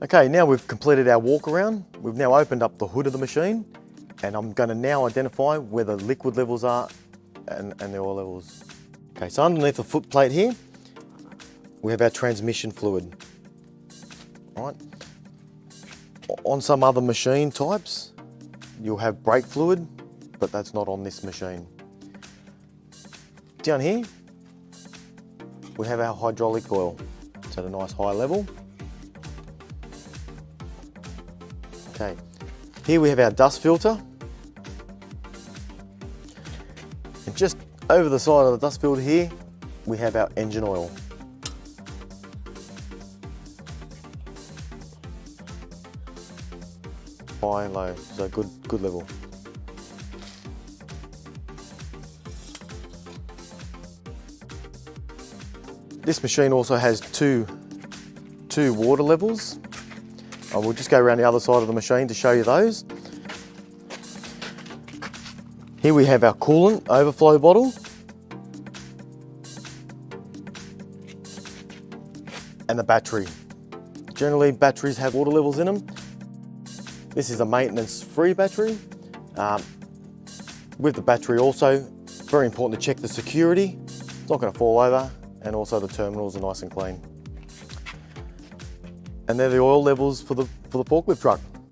Okay, now we've completed our walk around. We've now opened up the hood of the machine, and I'm going to now identify where the liquid levels are and the oil levels. Okay, so underneath the foot plate here, we have our transmission fluid. All right. On some other machine types, you'll have brake fluid, but that's not on this machine. Down here, we have our hydraulic oil. It's at a nice high level. Okay, here we have our dust filter. And just over the side of the dust filter here, we have our engine oil. High and low, so good level. This machine also has two water levels. I will just go around the other side of the machine to show you those. Here we have our coolant overflow bottle. And the battery. Generally, batteries have water levels in them. This is a maintenance-free battery. With the battery also, very important to check the security. It's not going to fall over, and also the terminals are nice and clean. And they're the oil levels for the forklift truck.